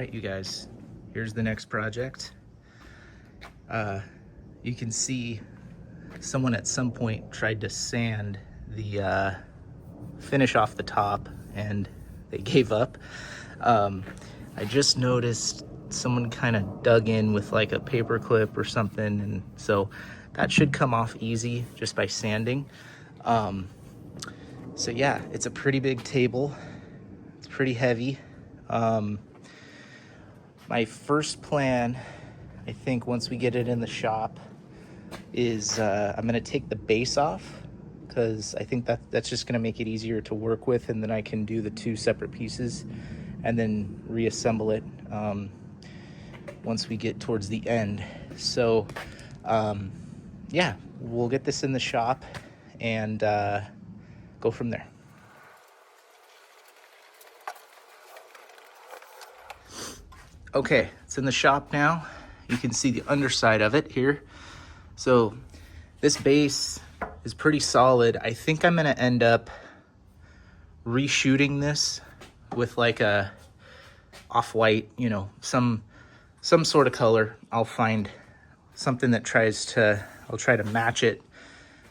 right, you guys, here's the next project. You can see someone at some point tried to sand the finish off the top and they gave up. I just noticed someone kind of dug in with like a paper clip or something, and so that should come off easy just by sanding. So yeah, it's a pretty big table. It's pretty heavy. My first plan, I think once we get it in the shop, is I'm gonna take the base off, because I think that's just gonna make it easier to work with, and then I can do the two separate pieces and then reassemble it once we get towards the end. So yeah, we'll get this in the shop and go from there. Okay, it's in the shop now. You can see the underside of it here. So this base is pretty solid. I think I'm gonna end up reshooting this with like a off-white, you know, some sort of color. I'll find something that I'll try to match it.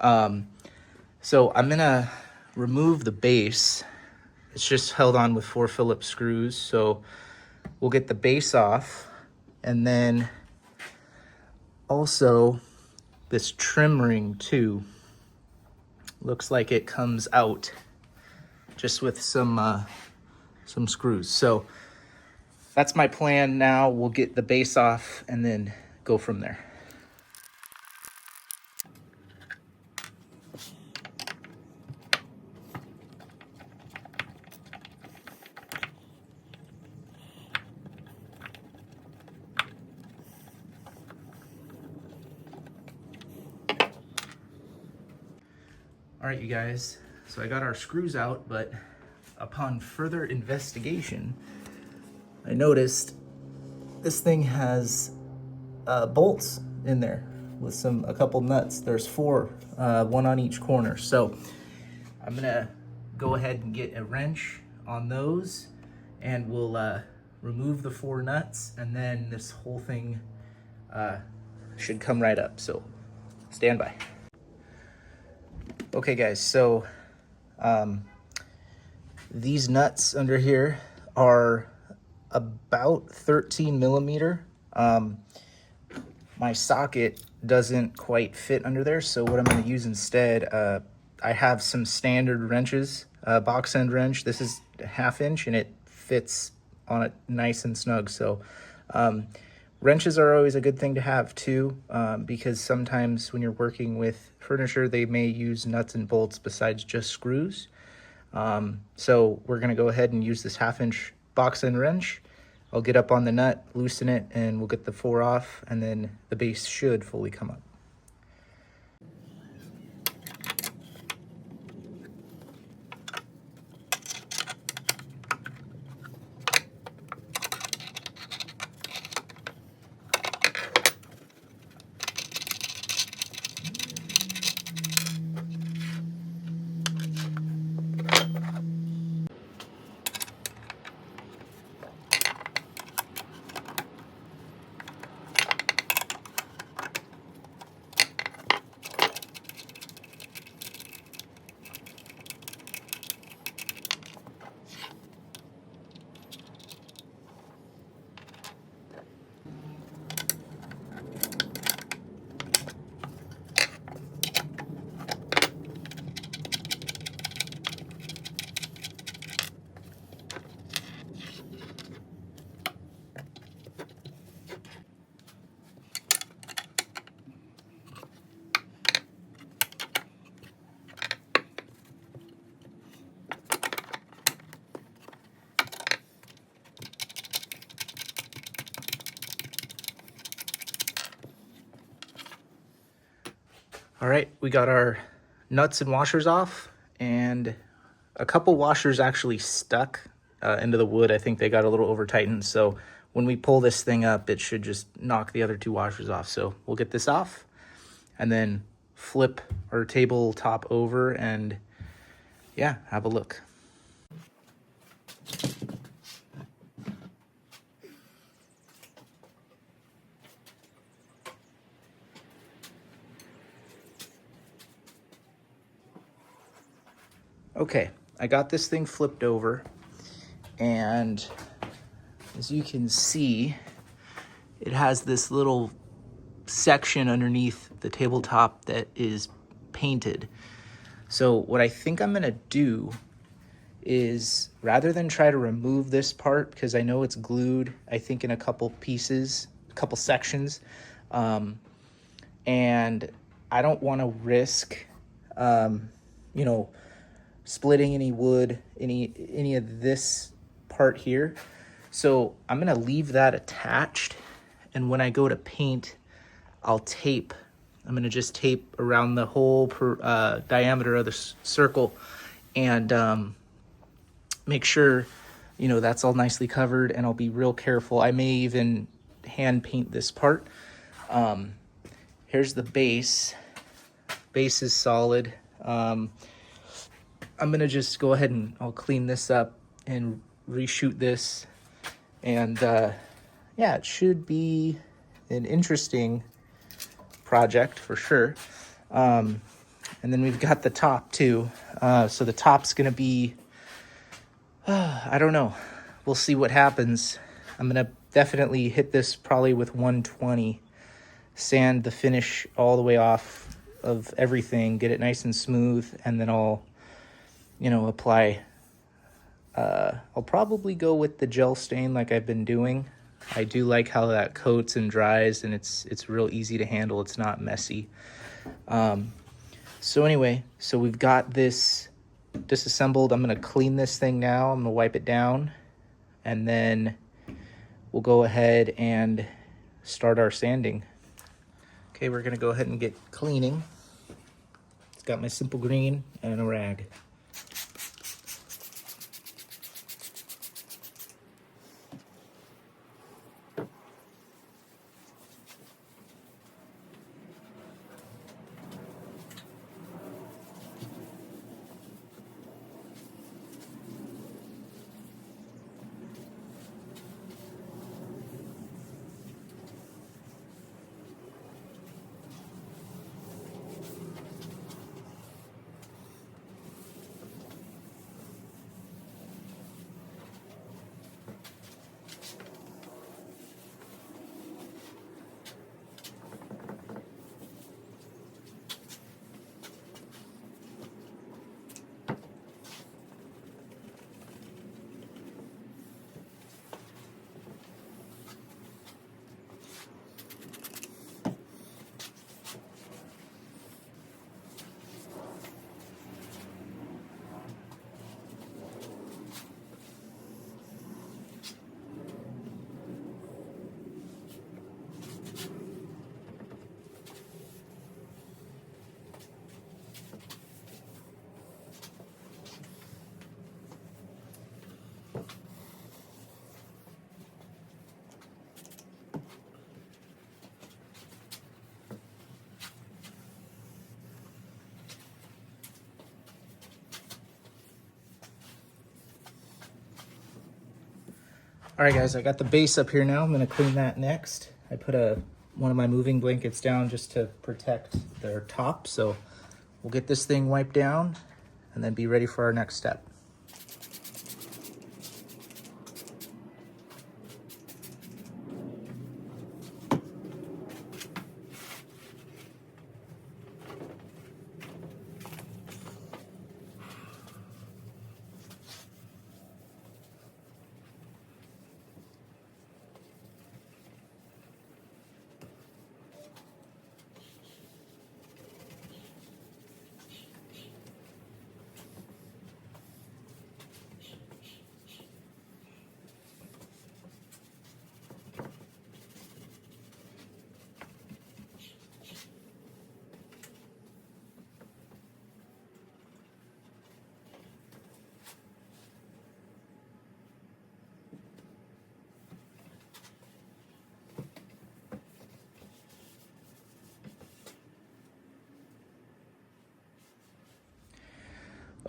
So I'm gonna remove the base. It's just held on with 4 Phillips screws. So we'll get the base off, and then also this trim ring too. Looks like it comes out just with some screws. So that's my plan now. We'll get the base off and then go from there. All right, you guys, so I got our screws out, but upon further investigation, I noticed this thing has bolts in there with a couple nuts. There's 4, one on each corner. So I'm gonna go ahead and get a wrench on those, and we'll remove the 4 nuts, and then this whole thing should come right up. So stand by. Okay guys, so these nuts under here are about 13 millimeter. My socket doesn't quite fit under there, so what I'm going to use instead, I have some standard wrenches, box end wrench. This is a 1/2 inch and it fits on it nice and snug. So wrenches are always a good thing to have too, because sometimes when you're working with furniture, they may use nuts and bolts besides just screws. So we're gonna go ahead and use this 1/2 inch box end wrench. I'll get up on the nut, loosen it, and we'll get the 4 off, and then the base should fully come up. All right, we got our nuts and washers off, and a couple washers actually stuck into the wood. I think they got a little over tightened. So when we pull this thing up, it should just knock the other 2 washers off. So we'll get this off and then flip our tabletop over and yeah, have a look. Okay, I got this thing flipped over, and as you can see, it has this little section underneath the tabletop that is painted. So what I think I'm gonna do is, rather than try to remove this part, because I know it's glued, I think in a couple pieces, a couple sections, and I don't want to risk, you know, splitting any wood, any of this part here. So I'm gonna leave that attached, and when I go to paint, I'll tape. I'm gonna just tape around the whole diameter of the circle, and make sure, you know, that's all nicely covered, and I'll be real careful. I may even hand paint this part. Here's the base. Base is solid. I'm gonna just go ahead and I'll clean this up and reshoot this, and yeah, it should be an interesting project for sure. And then we've got the top too. So the top's gonna be, I don't know. We'll see what happens. I'm gonna definitely hit this probably with 120, sand the finish all the way off of everything, get it nice and smooth, and then I'll, you know, apply. I'll probably go with the gel stain like I've been doing. I do like how that coats and dries, and it's real easy to handle. It's not messy. So anyway, so we've got this disassembled. I'm gonna clean this thing now. I'm gonna wipe it down, and then we'll go ahead and start our sanding. Okay, we're gonna go ahead and get cleaning. It's got my simple green and a rag. All right, guys, I got the base up here now. I'm gonna clean that next. I put one of my moving blankets down just to protect their top. So we'll get this thing wiped down and then be ready for our next step.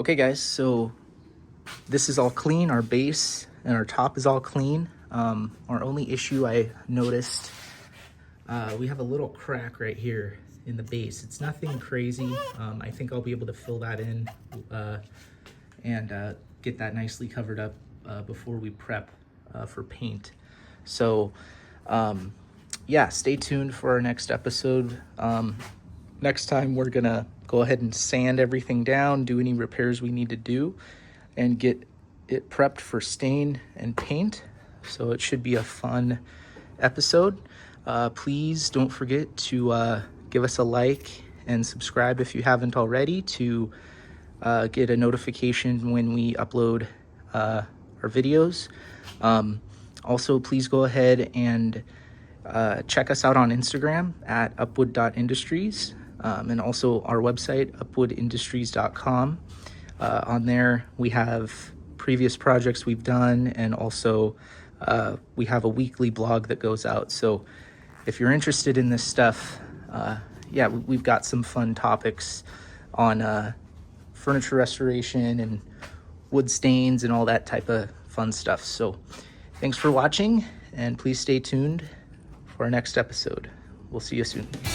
Okay, guys, so this is all clean. Our base and our top is all clean. Our only issue I noticed, we have a little crack right here in the base. It's nothing crazy. I think I'll be able to fill that in and get that nicely covered up before we prep for paint. So yeah, stay tuned for our next episode. Next time we're gonna go ahead and sand everything down, do any repairs we need to do, and get it prepped for stain and paint. So it should be a fun episode. Please don't forget to give us a like and subscribe if you haven't already to get a notification when we upload our videos. Also, please go ahead and check us out on Instagram at upwood.industries, and also our website, upwoodindustries.com. On there, we have previous projects we've done, and also we have a weekly blog that goes out. So if you're interested in this stuff, yeah, we've got some fun topics on furniture restoration and wood stains and all that type of fun stuff. So thanks for watching, and please stay tuned for our next episode. We'll see you soon.